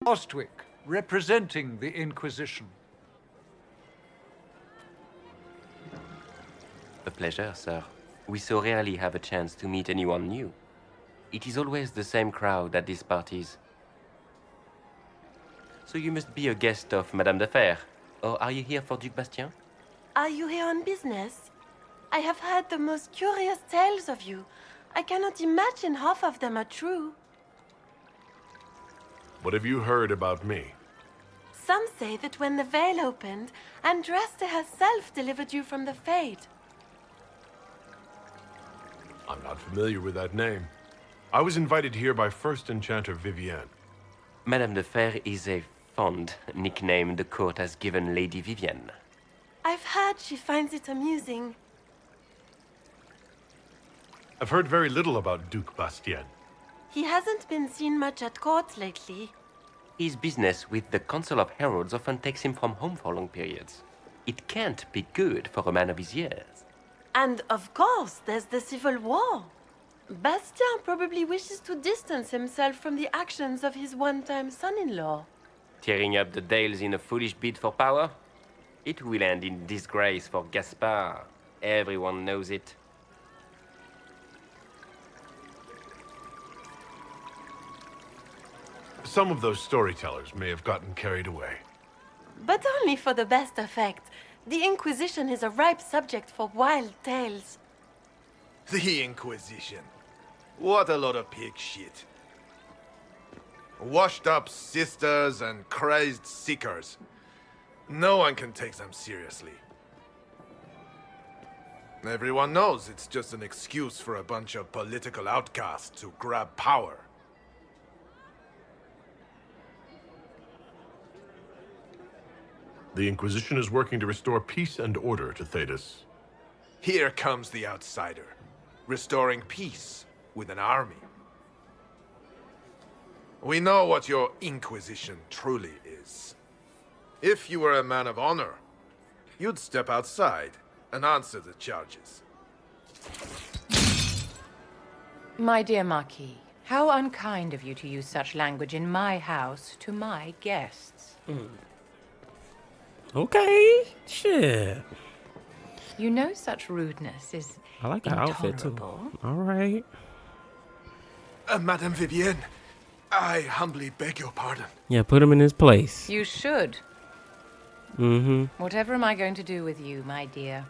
Ostwick, representing the Inquisition. A pleasure, sir. We so rarely have a chance to meet anyone new. It is always the same crowd at these parties. So you must be a guest of Madame de Fer, or are you here for Duc Bastien? Are you here on business? I have heard the most curious tales of you. I cannot imagine half of them are true. What have you heard about me? Some say that when the veil opened, Andraste herself delivered you from the Fade. I'm not familiar with that name. I was invited here by First Enchanter Vivienne. Madame de Fer is a fond nickname the court has given Lady Vivienne. I've heard she finds it amusing. I've heard very little about Duc Bastien. He hasn't been seen much at court lately. His business with the Council of Heralds often takes him from home for long periods. It can't be good for a man of his years. And of course, there's the Civil War. Bastien probably wishes to distance himself from the actions of his one-time son-in-law. Tearing up the Dales in a foolish bid for power? It will end in disgrace for Gaspard. Everyone knows it. Some of those storytellers may have gotten carried away. But only for the best effect. The Inquisition is a ripe subject for wild tales. The Inquisition. What a lot of pig shit. Washed up sisters and crazed seekers. No one can take them seriously. Everyone knows it's just an excuse for a bunch of political outcasts to grab power. The Inquisition is working to restore peace and order to Thedas. Here comes the outsider, restoring peace with an army. We know what your Inquisition truly is. If you were a man of honor, you'd step outside and answer the charges. My dear Marquis, how unkind of you to use such language in my house to my guests. Okay, shit. You know such rudeness is I like the outfit too. intolerable. All right. Madame Vivienne, I humbly beg your pardon. Yeah, put him in his place. You should. Mm-hmm. Whatever am I going to do with you, my dear?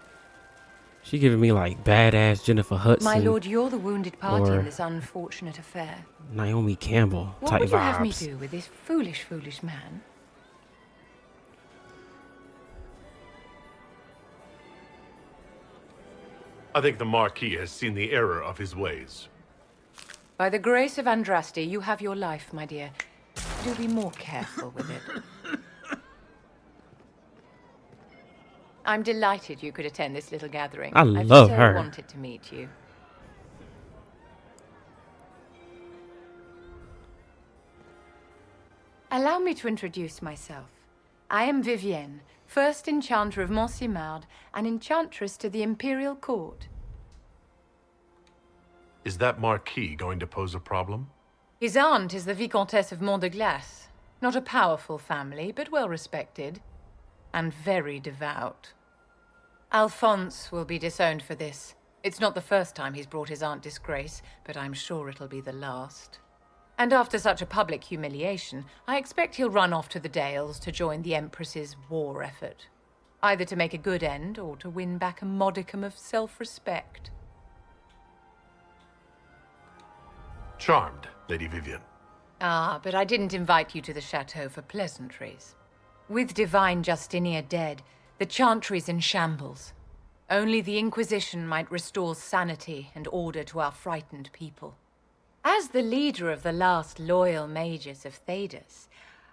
She giving me like badass Jennifer Hudson. My lord, you're the wounded party or in this unfortunate affair. Naomi Campbell What type would you have me vibes. do with this foolish, foolish man? I think the Marquis has seen the error of his ways. By the grace of Andraste, you have your life, my dear. Do be more careful with it. I'm delighted you could attend this little gathering. I love her. I've so wanted to meet you. Allow me to introduce myself. I am Vivienne, first enchanter of Montsimard and enchantress to the Imperial Court. Is that Marquis going to pose a problem? His aunt is the Vicomtesse of Mont de Glace. Not a powerful family, but well respected. And very devout. Alphonse will be disowned for this. It's not the first time he's brought his aunt disgrace, but I'm sure it'll be the last. And after such a public humiliation, I expect he'll run off to the Dales to join the Empress's war effort. Either to make a good end, or to win back a modicum of self-respect. Charmed, Lady Vivienne. Ah, but I didn't invite you to the chateau for pleasantries. With divine Justinia dead, the Chantry's in shambles. Only the Inquisition might restore sanity and order to our frightened people. As the leader of the last loyal mages of Thedas,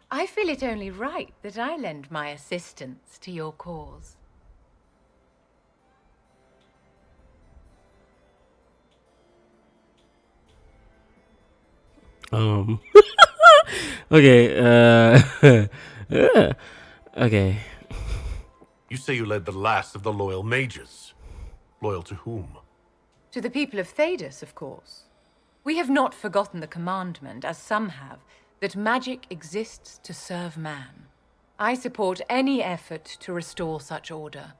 I feel it only right that I lend my assistance to your cause. Okay, yeah. Okay. You say you led the last of the loyal mages. Loyal to whom? To the people of Thedas, of course. We have not forgotten the commandment, as some have, that magic exists to serve man. I support any effort to restore such order.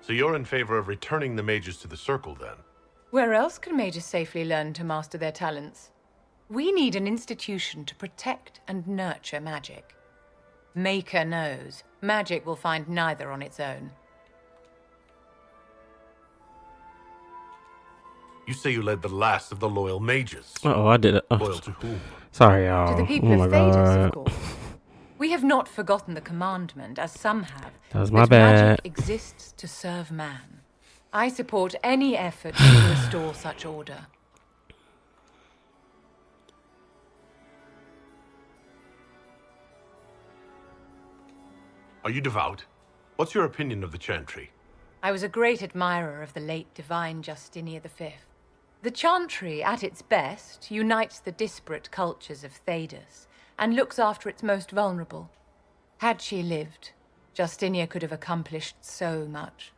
So you're in favor of returning the mages to the Circle, then? Where else can mages safely learn to master their talents? We need an institution to protect and nurture magic. Maker knows, magic will find neither on its own. You say you led the last of the loyal mages. Uh-oh, I did it. Oh, Loyal to whom? sorry, y'all. To the people Oh my of Thedas, god. of course. We have not forgotten the commandment, as some have. That was my bad. Magic exists to serve man. I support any effort to restore such order. Are you devout? What's your opinion of the Chantry? I was a great admirer of the late divine Justinia V. The Chantry, at its best, unites the disparate cultures of Thedas and looks after its most vulnerable. Had she lived, Justinia could have accomplished so much.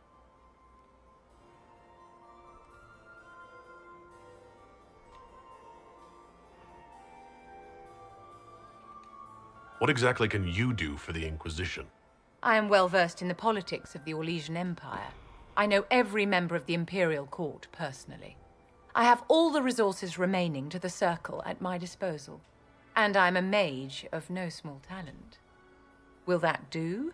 What exactly can you do for the Inquisition? I am well versed in the politics of the Orlesian Empire. I know every member of the Imperial Court personally. I have all the resources remaining to the Circle at my disposal. And I'm a mage of no small talent. Will that do?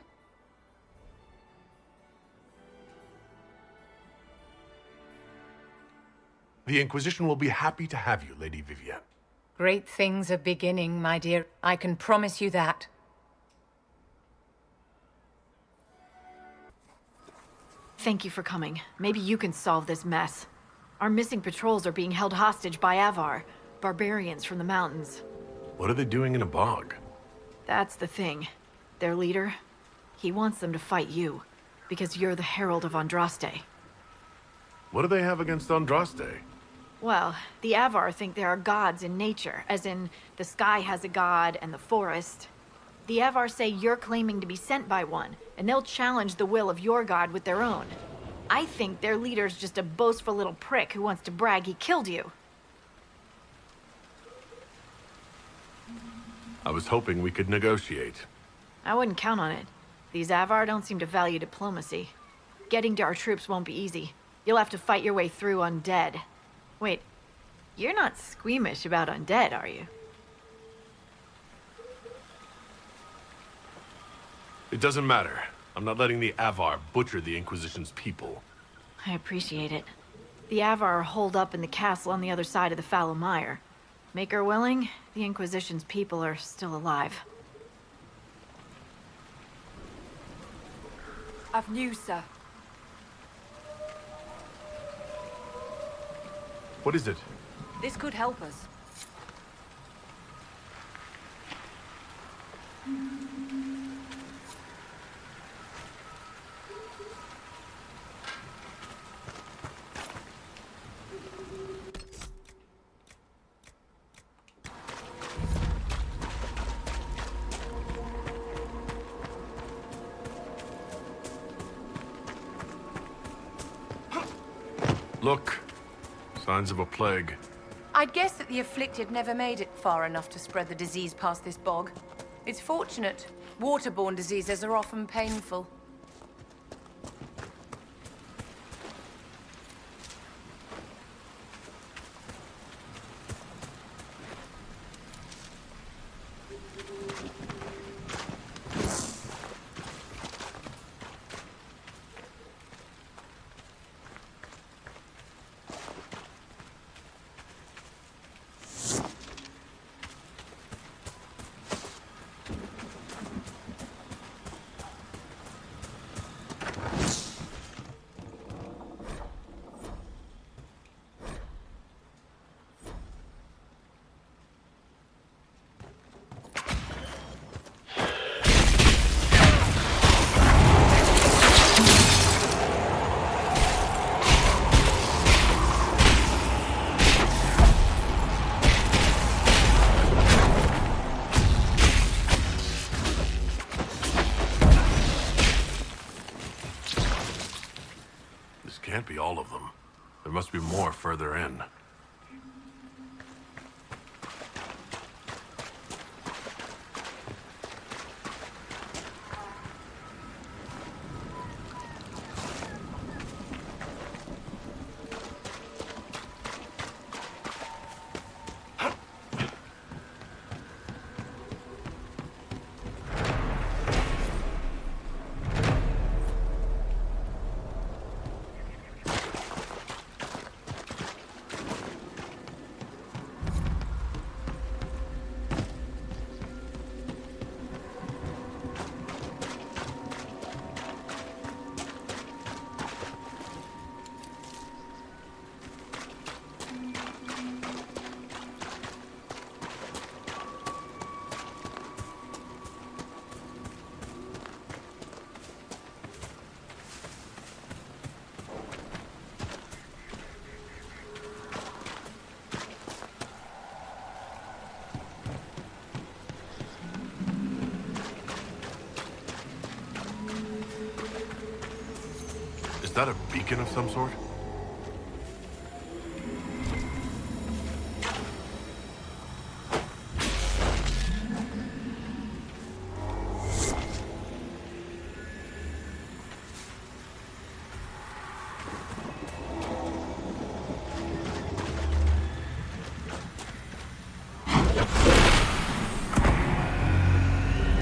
The Inquisition will be happy to have you, Lady Vivienne. Great things are beginning, my dear. I can promise you that. Thank you for coming. Maybe you can solve this mess. Our missing patrols are being held hostage by Avar, barbarians from the mountains. What are they doing in a bog? That's the thing. Their leader, he wants them to fight you, because you're the Herald of Andraste. What do they have against Andraste? Well, the Avar think there are gods in nature, as in the sky has a god and the forest. The Avar say you're claiming to be sent by one, and they'll challenge the will of your god with their own. I think their leader's just a boastful little prick who wants to brag he killed you. I was hoping we could negotiate. I wouldn't count on it. These Avar don't seem to value diplomacy. Getting to our troops won't be easy. You'll have to fight your way through undead. Wait, you're not squeamish about undead, are you? It doesn't matter. I'm not letting the Avar butcher the Inquisition's people. I appreciate it. The Avar are holed up in the castle on the other side of the fallow mire. Make her willing, the Inquisition's people are still alive. I've news, sir. What is it? This could help us. Look. Signs of a plague. I'd guess that the afflicted never made it far enough to spread the disease past this bog. It's fortunate. Waterborne diseases are often painful. can't be all of them. There must be more further in. Is that a beacon of some sort?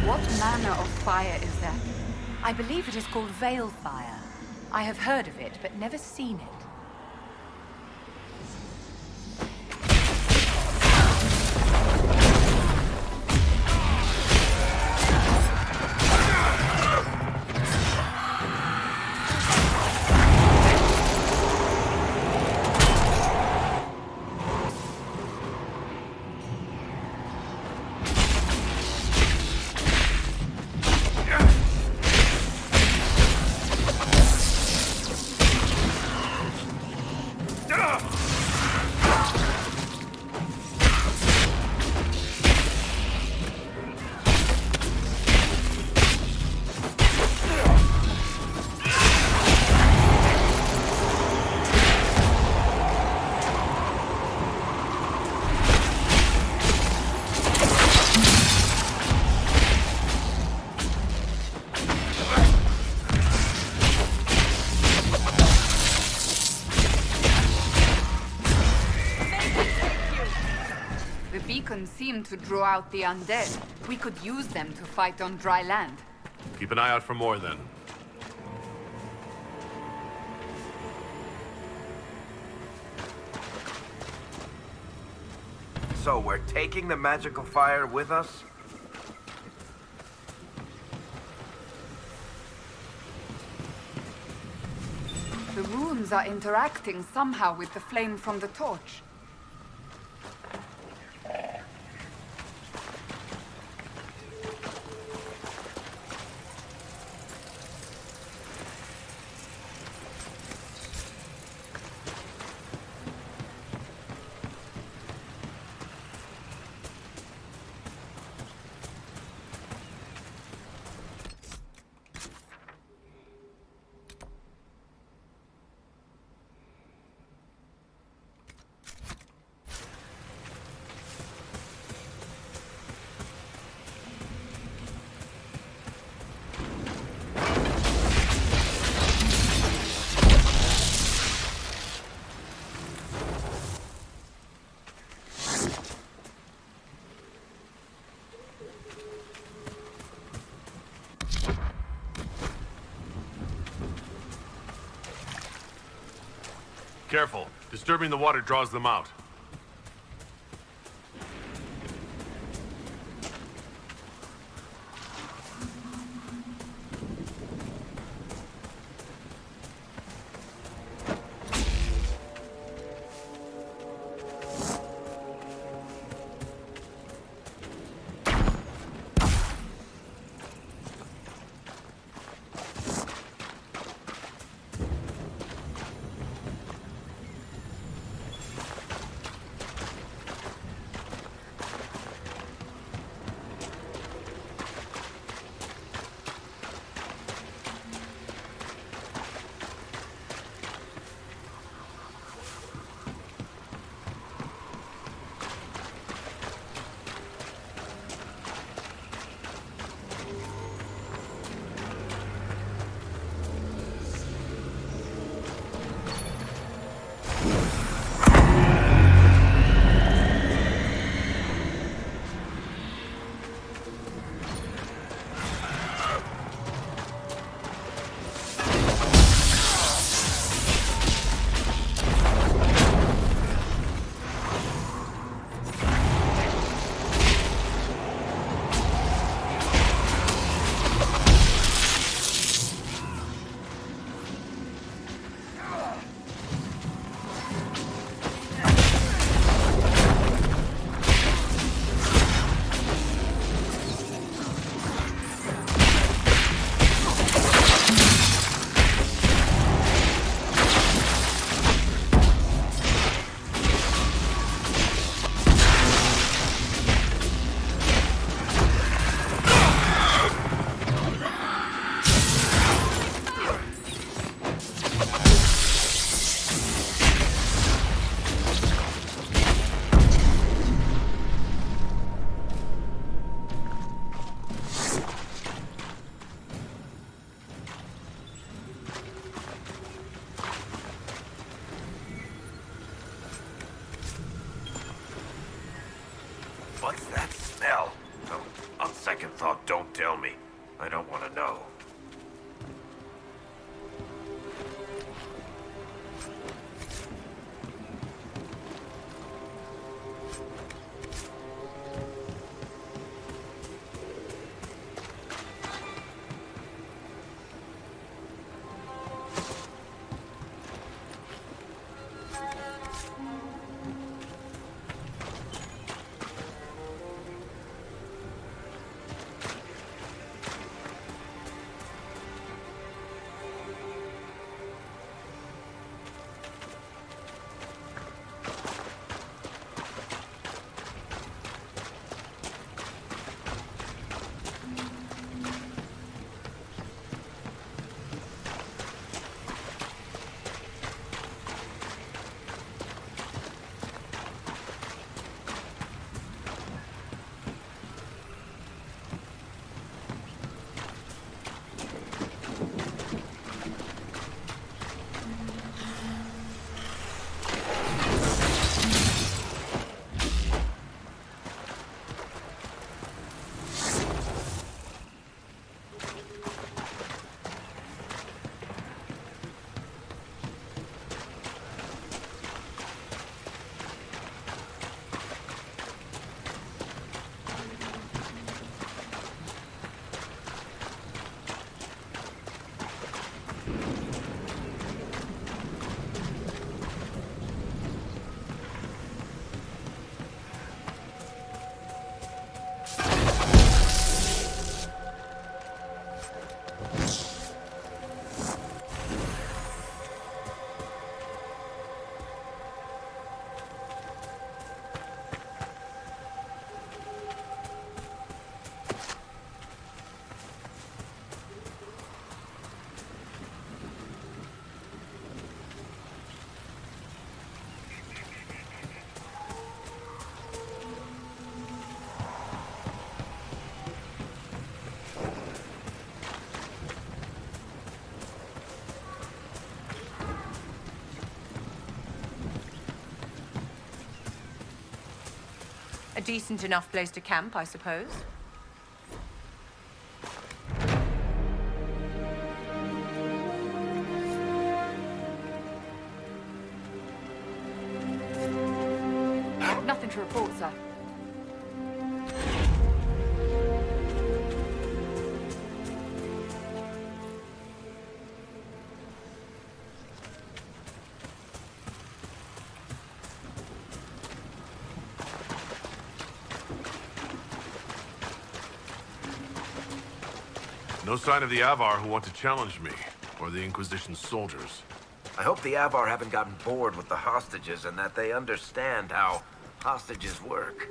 What manner of fire is that? I believe it is called veil fire. I have heard of it, but never seen it. Beacons seem to draw out the undead. We could use them to fight on dry land. Keep an eye out for more, then. So we're taking the magical fire with us? The runes are interacting somehow with the flame from the torch. Careful. Disturbing the water draws them out. What's that smell? Oh, on second thought, don't tell me. I don't want to know. A decent enough place to camp, I suppose. Nothing to report, sir. No sign of the Avar who want to challenge me, or the Inquisition's soldiers. I hope the Avar haven't gotten bored with the hostages and that they understand how hostages work.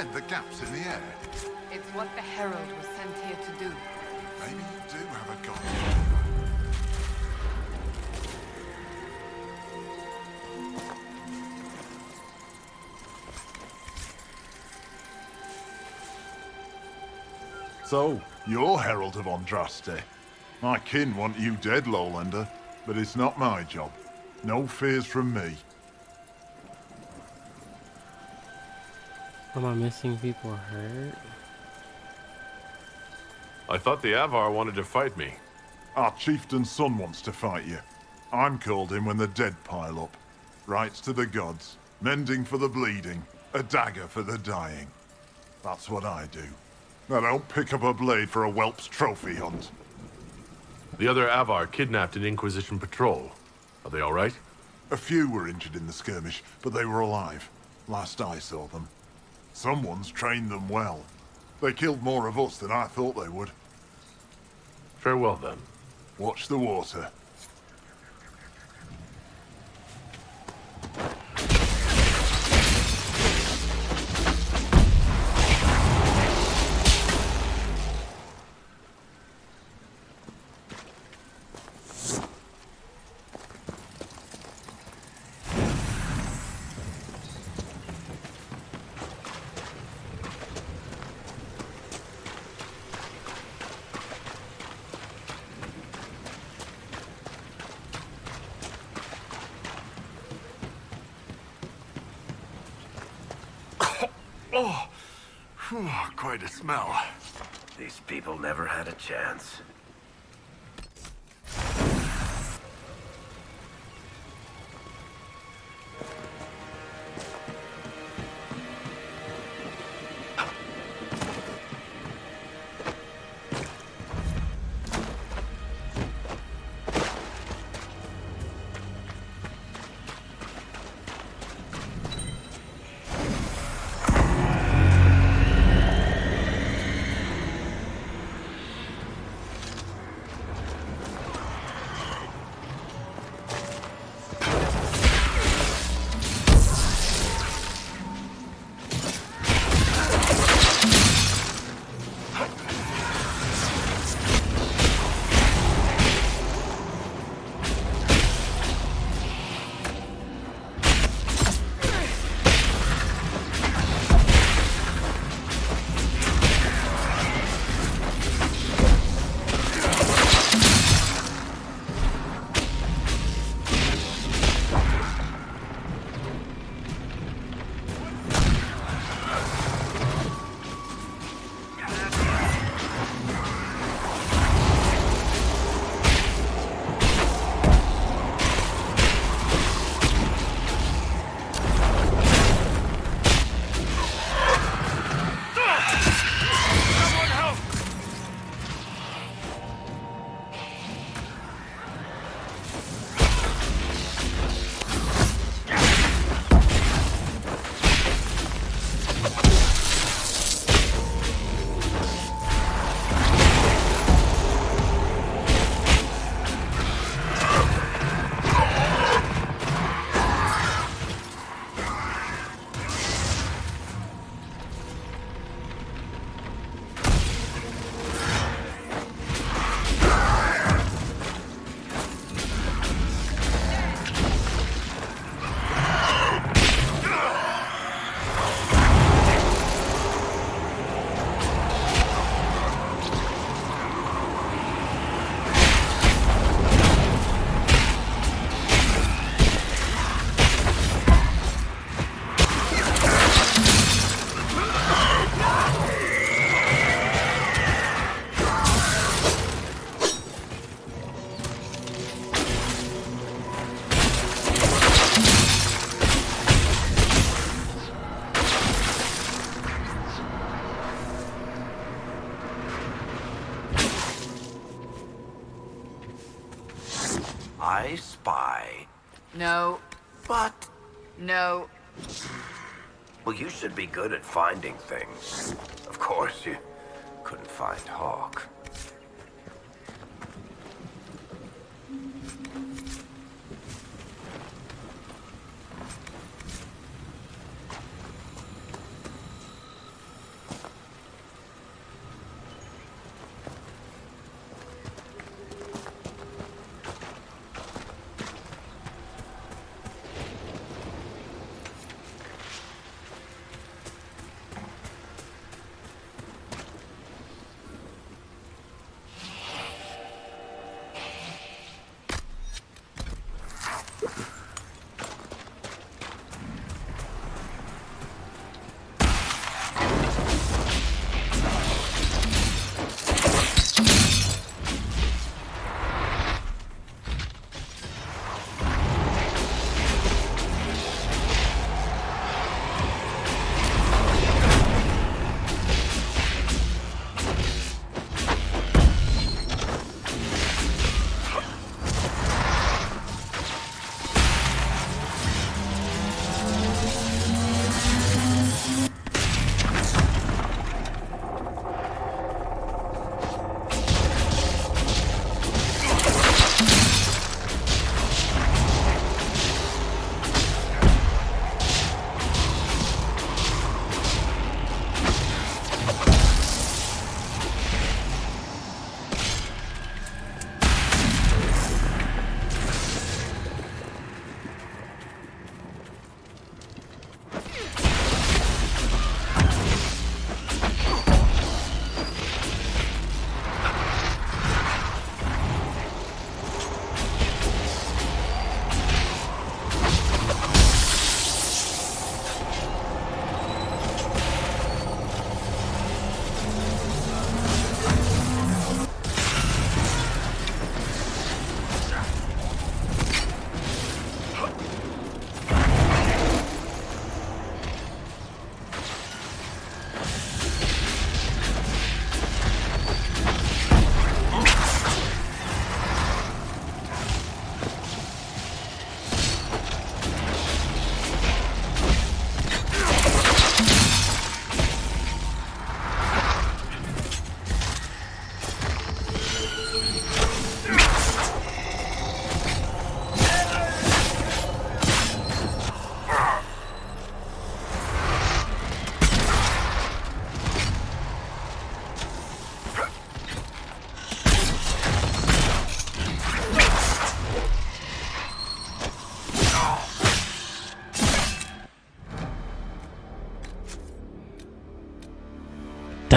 cement the gaps in the air? It's what the Herald was sent here to do. Maybe you do have a god. So, you're Herald of Andraste. My kin want you dead, Lowlander, but it's not my job. No fears from me. Am I missing people hurt? I thought the Avar wanted to fight me. Our chieftain's son wants to fight you. I'm called in when the dead pile up. Rights to the gods, mending for the bleeding, a dagger for the dying. That's what I do. I don't pick up a blade for a whelp's trophy hunt. The other Avar kidnapped an Inquisition patrol. Are they all right? A few were injured in the skirmish, but they were alive. Last I saw them. Someone's trained them well. They killed more of us than I thought they would. Farewell, then. Watch the water. Quite a smell. These people never had a chance. I spy. No. But... No. Well, you should be good at finding things. Of course, you couldn't find Hawk.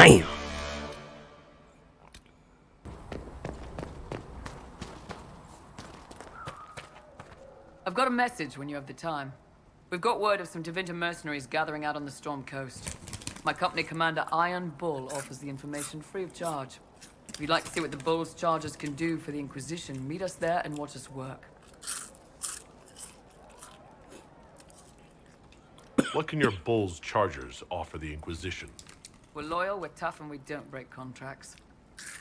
Damn. I've got a message when you have the time. We've got word of some Tevinter mercenaries gathering out on the Storm Coast. My company commander, Iron Bull, offers the information free of charge. If you'd like to see what the Bull's charges can do for the Inquisition, meet us there and watch us work. What can your Bull's Chargers offer the Inquisition? We're loyal, we're tough, and we don't break contracts.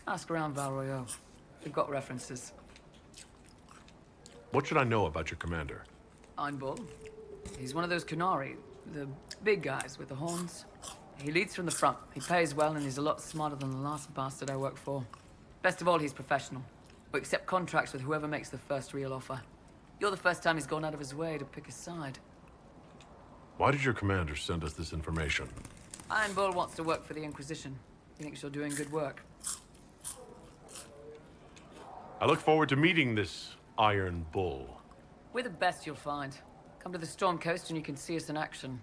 Ask around Val Royeaux. We've got references. What should I know about your commander? Iron Bull. He's one of those Kunari, the big guys with the horns. He leads from the front. He pays well, and he's a lot smarter than the last bastard I worked for. Best of all, he's professional. We accept contracts with whoever makes the first real offer. You're the first time he's gone out of his way to pick a side. Why did your commander send us this information? Iron Bull wants to work for the Inquisition. He thinks you're doing good work. I look forward to meeting this Iron Bull. We're the best you'll find. Come to the Storm Coast and you can see us in action.